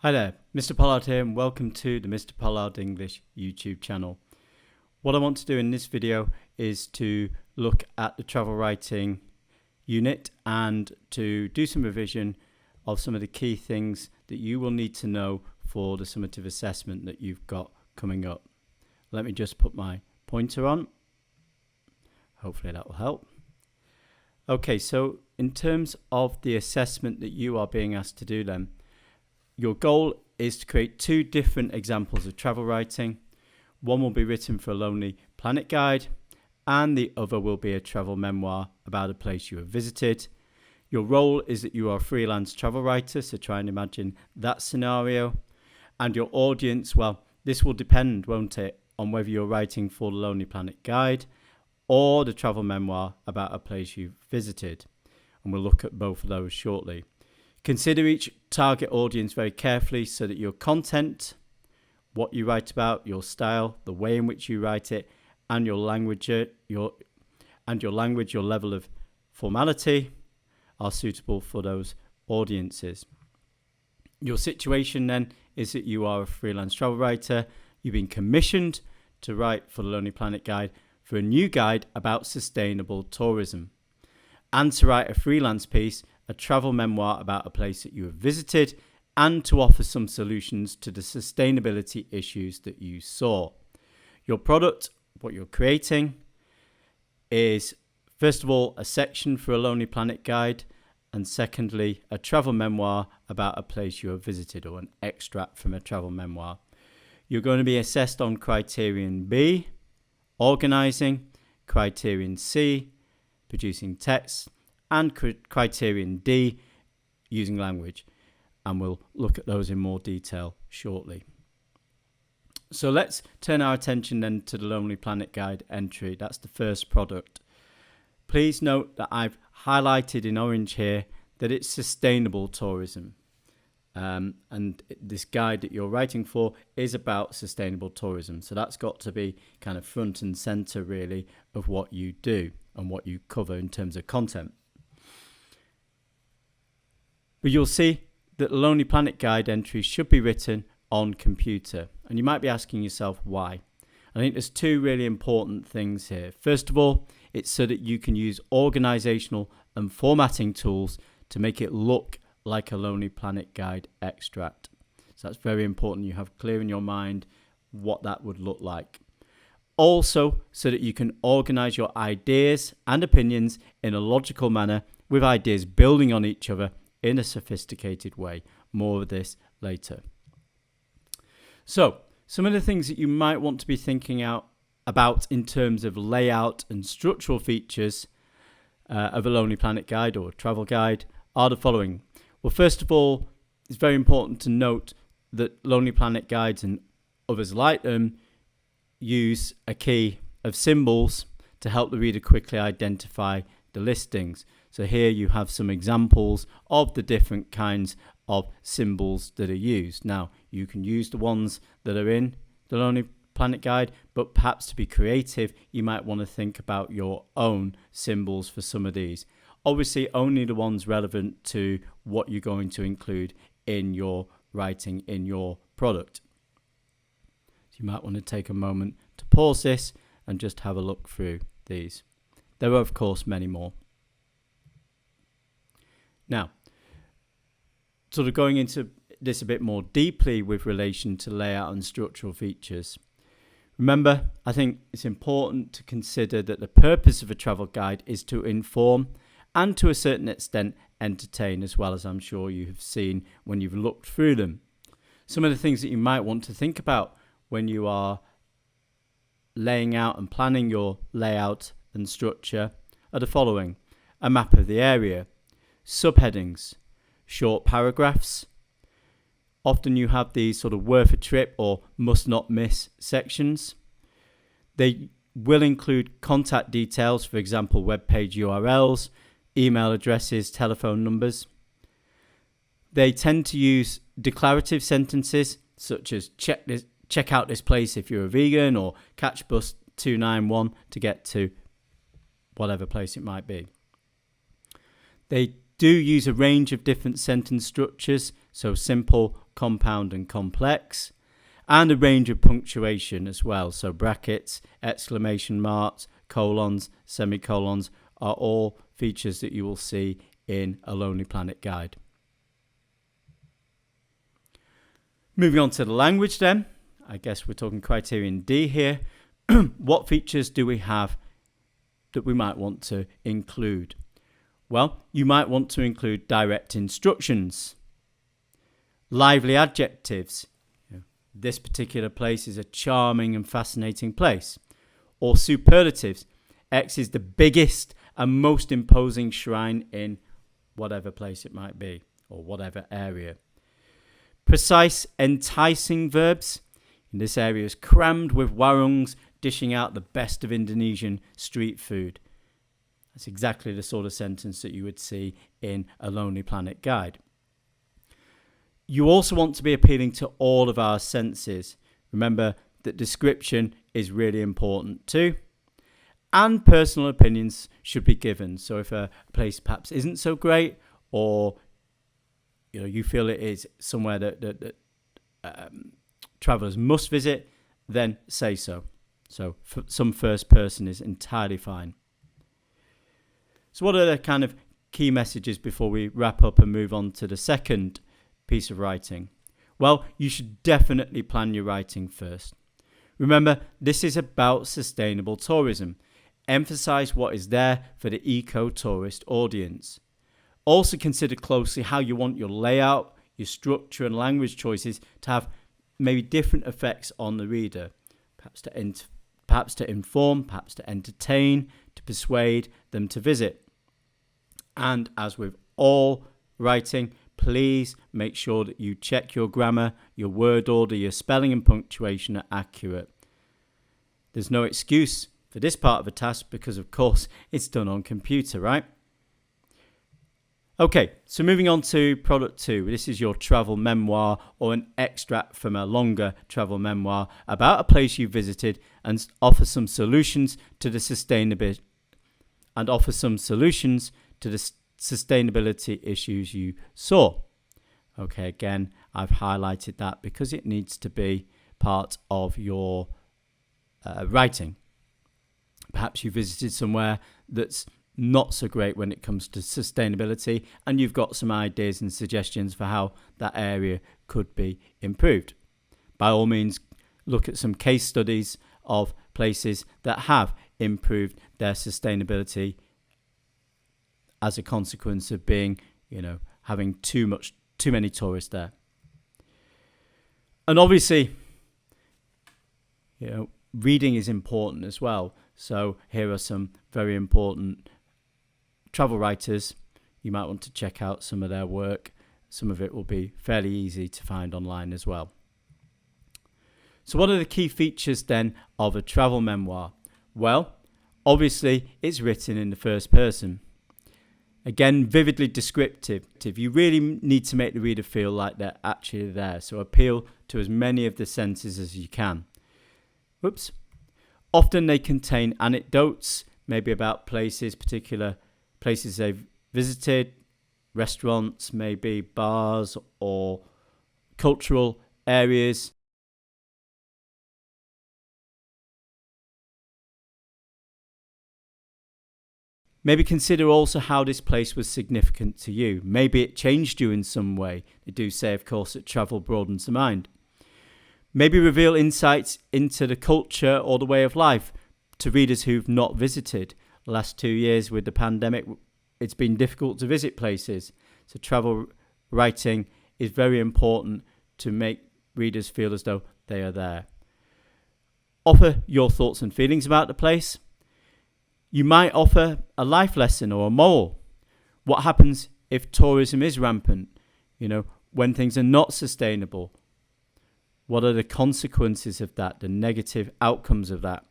Hi there, Mr. Pollard here and welcome to the Mr. Pollard English YouTube channel. What I want to do in this video is to look at the travel writing unit and to do some revision of some of the key things that you will need to know for the summative assessment that you've got coming up. Let me just put my pointer on. Hopefully that will help. Okay, so in terms of the assessment that you are being asked to do then, your goal is to create two different examples of travel writing. One will be written for a Lonely Planet guide and the other will be a travel memoir about a place you have visited. Your role is that you are a freelance travel writer, so try and imagine that scenario. And your audience, well, this will depend, won't it, on whether you're writing for the Lonely Planet guide or the travel memoir about a place you've visited. And we'll look at both of those shortly. Consider each target audience very carefully so that your content, what you write about, your style, the way in which you write it, and your language, your level of formality are suitable for those audiences. Your situation then is that you are a freelance travel writer. You've been commissioned to write for the Lonely Planet guide for a new guide about sustainable tourism, and to write a freelance piece, a travel memoir about a place that you have visited, and to offer some solutions to the sustainability issues that you saw. Your product, what you're creating, is first of all a section for a Lonely Planet guide, and secondly a travel memoir about a place you have visited, or an extract from a travel memoir. You're going to be assessed on criterion B, organising, criterion C, producing text, and criterion D, using language, and we'll look at those in more detail shortly. So let's turn our attention then to the Lonely Planet guide entry. That's the first product. Please note that I've highlighted in orange here that it's sustainable tourism, and this guide that you're writing for is about sustainable tourism, so that's got to be kind of front and center really of what you do and what you cover in terms of content. But you'll see that the Lonely Planet guide entries should be written on computer. And you might be asking yourself why. I think there's two really important things here. First of all, it's so that you can use organizational and formatting tools to make it look like a Lonely Planet guide extract. So that's very important. You have clear in your mind what that would look like. Also, so that you can organize your ideas and opinions in a logical manner with ideas building on each other in a sophisticated way. More of this later. So, some of the things that you might want to be thinking about in terms of layout and structural features of a Lonely Planet guide or a travel guide are the following. Well, first of all, it's very important to note that Lonely Planet guides and others like them use a key of symbols to help the reader quickly identify the listings. So here you have some examples of the different kinds of symbols that are used. Now, you can use the ones that are in the Lonely Planet guide, but perhaps to be creative, you might want to think about your own symbols for some of these. Obviously, only the ones relevant to what you're going to include in your writing, in your product. So you might want to take a moment to pause this and just have a look through these. There are, of course, many more. Now, sort of going into this a bit more deeply with relation to layout and structural features. Remember, I think it's important to consider that the purpose of a travel guide is to inform and to a certain extent entertain, as well as I'm sure you have seen when you've looked through them. Some of the things that you might want to think about when you are laying out and planning your layout and structure are the following: a map of the area, subheadings, short paragraphs. Often you have these sort of worth a trip or must not miss sections. They will include contact details, for example, web page URLs, email addresses, telephone numbers. They tend to use declarative sentences such as check out this place if you're a vegan, or catch bus 291 to get to whatever place it might be. They do use a range of different sentence structures, so simple compound and complex, and a range of punctuation as well. So brackets, exclamation marks, colons, semicolons are all features that you will see in a Lonely Planet guide. Moving on to the language then, I guess we're talking criterion D here. What features do we have that we might want to include? Well, you might want to include direct instructions, lively adjectives. This particular place is a charming and fascinating place. Or superlatives. X is the biggest and most imposing shrine in whatever place it might be, or whatever area. Precise, enticing verbs. This area is crammed with warungs dishing out the best of Indonesian street food. That's exactly the sort of sentence that you would see in a Lonely Planet guide. You also want to be appealing to all of our senses. Remember that description is really important too. And personal opinions should be given. So if a place perhaps isn't so great, or you feel it is somewhere that travellers must visit, then say so. So some first person is entirely fine. So what are the kind of key messages before we wrap up and move on to the second piece of writing? Well, you should definitely plan your writing first. Remember, this is about sustainable tourism. Emphasize what is there for the eco-tourist audience. Also consider closely how you want your layout, your structure and language choices to have maybe different effects on the reader. Perhaps to inform, perhaps to entertain, to persuade them to visit. And as with all writing, please make sure that you check your grammar, your word order, your spelling and punctuation are accurate. There's no excuse for this part of the task because, of course, it's done on computer, right? Okay, so moving on to product 2. This is your travel memoir, or an extract from a longer travel memoir about a place you visited, and offer some solutions to the sustainability issues you saw. Okay, again, I've highlighted that because it needs to be part of your writing. Perhaps you visited somewhere that's not so great when it comes to sustainability, and you've got some ideas and suggestions for how that area could be improved. By all means, look at some case studies of places that have improved their sustainability as a consequence of being, having too many tourists there. And obviously, reading is important as well. So here are some very important travel writers. You might want to check out some of their work. Some of it will be fairly easy to find online as well. So what are the key features then of a travel memoir? Well, obviously it's written in the first person. Again, vividly descriptive. You really need to make the reader feel like they're actually there. So appeal to as many of the senses as you can. Often they contain anecdotes, maybe about particular places they've visited, restaurants, maybe bars or cultural areas. Maybe consider also how this place was significant to you. Maybe it changed you in some way. They do say, of course, that travel broadens the mind. Maybe reveal insights into the culture or the way of life to readers who've not visited. The last 2 years with the pandemic, it's been difficult to visit places. So travel writing is very important to make readers feel as though they are there. Offer your thoughts and feelings about the place. You might offer a life lesson or a moral. What happens if tourism is rampant? When things are not sustainable. What are the consequences of that, the negative outcomes of that?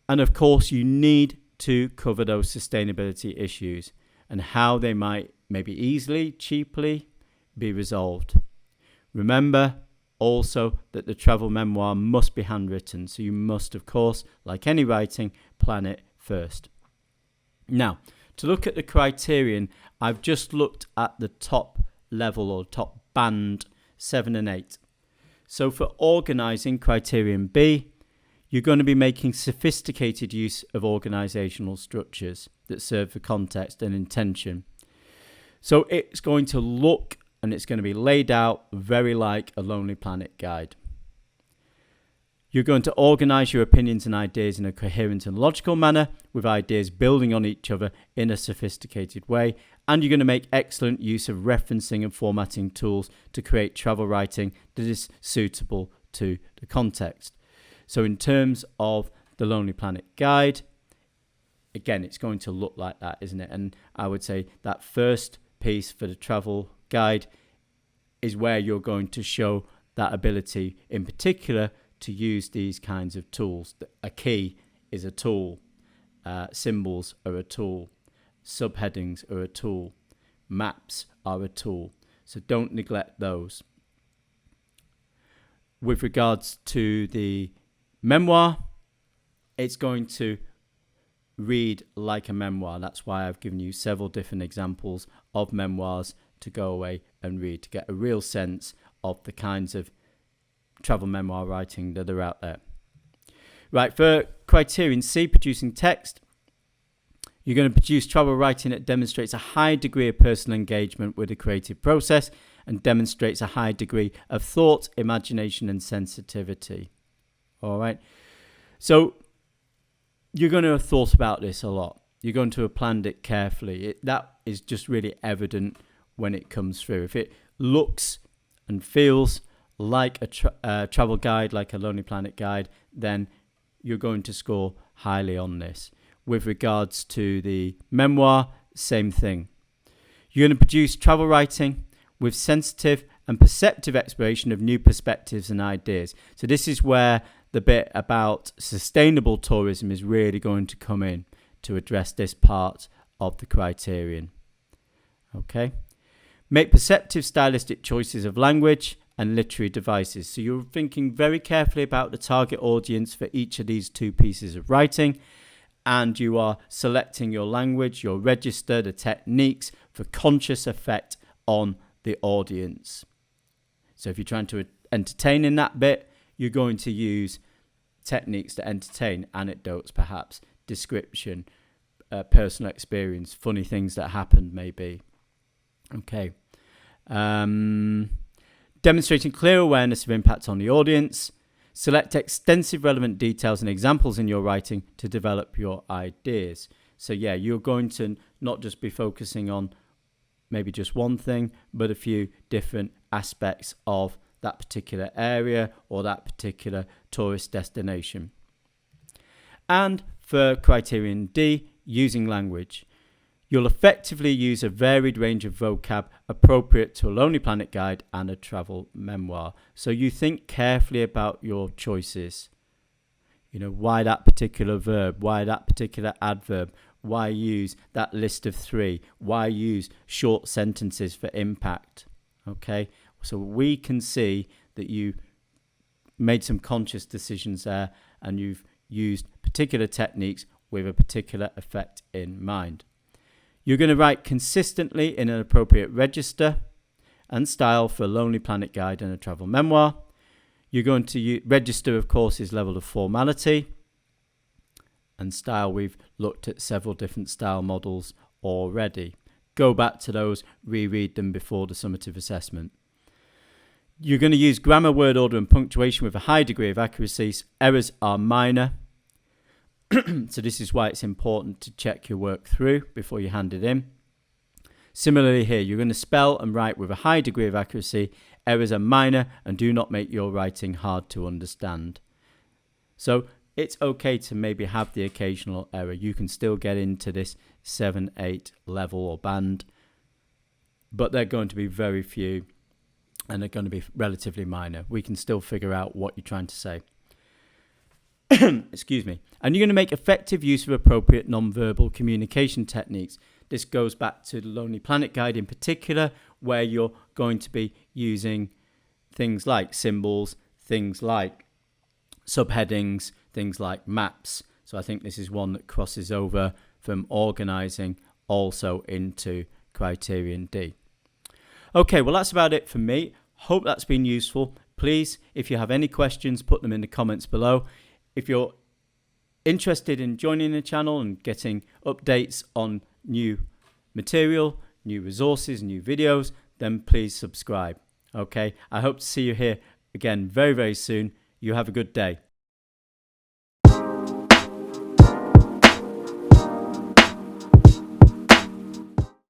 And of course, you need to cover those sustainability issues and how they might maybe easily, cheaply be resolved. Remember also that the travel memoir must be handwritten. So you must, of course, like any writing, plan it first. Now, to look at the criterion, I've just looked at the top level or top band 7 and 8. So for organising, criterion B, you're going to be making sophisticated use of organisational structures that serve the context and intention. So it's going to look and it's going to be laid out very like a Lonely Planet guide. You're going to organise your opinions and ideas in a coherent and logical manner, with ideas building on each other in a sophisticated way. And you're going to make excellent use of referencing and formatting tools to create travel writing that is suitable to the context. So in terms of the Lonely Planet guide, again, it's going to look like that, isn't it? And I would say that first piece for the travel guide is where you're going to show that ability in particular to use these kinds of tools. A key is a tool. Symbols are a tool. Subheadings are a tool. Maps are a tool. So don't neglect those. With regards to the memoir, it's going to read like a memoir. That's why I've given you several different examples of memoirs to go away and read, to get a real sense of the kinds of travel memoir writing that are out there. Right, for criterion C, producing text, you're going to produce travel writing that demonstrates a high degree of personal engagement with the creative process and demonstrates a high degree of thought, imagination and sensitivity. All right, so you're going to have thought about this a lot. You're going to have planned it carefully. That is just really evident when it comes through. If it looks and feels like a travel guide, like a Lonely Planet guide, then you're going to score highly on this. With regards to the memoir, same thing. You're going to produce travel writing with sensitive and perceptive exploration of new perspectives and ideas. So this is where the bit about sustainable tourism is really going to come in to address this part of the criterion. Okay. Make perceptive stylistic choices of language and literary devices. So you're thinking very carefully about the target audience for each of these two pieces of writing, and you are selecting your language, your register, the techniques for conscious effect on the audience. So if you're trying to entertain in that bit, you're going to use techniques to entertain, anecdotes perhaps, description, personal experience, funny things that happened maybe. Okay. Demonstrating clear awareness of impact on the audience. Select extensive relevant details and examples in your writing to develop your ideas. So yeah, you're going to not just be focusing on maybe just one thing, but a few different aspects of that particular area or that particular tourist destination. And for criterion D, using language. You'll effectively use a varied range of vocab appropriate to a Lonely Planet guide and a travel memoir. So you think carefully about your choices. You know, why that particular verb? Why that particular adverb? Why use that list of 3? Why use short sentences for impact? Okay, so we can see that you made some conscious decisions there and you've used particular techniques with a particular effect in mind. You're going to write consistently in an appropriate register and style for a Lonely Planet guide and a travel memoir. You're going to register, of course, is level of formality. And style, we've looked at several different style models already. Go back to those, reread them before the summative assessment. You're going to use grammar, word order and punctuation with a high degree of accuracy. Errors are minor. So this is why it's important to check your work through before you hand it in. Similarly here, you're going to spell and write with a high degree of accuracy. Errors are minor and do not make your writing hard to understand. So it's okay to maybe have the occasional error. You can still get into this 7-8 level or band, but they're going to be very few and they're going to be relatively minor. We can still figure out what you're trying to say. Excuse me. And you're going to make effective use of appropriate non-verbal communication techniques. This goes back to the Lonely Planet guide in particular, where you're going to be using things like symbols, things like subheadings, things like maps. So I think this is one that crosses over from organising also into criterion D. Okay, well that's about it for me. Hope that's been useful. Please, if you have any questions, put them in the comments below. If you're interested in joining the channel and getting updates on new material, new resources, new videos, then please subscribe. Okay, I hope to see you here again very, very soon. You have a good day.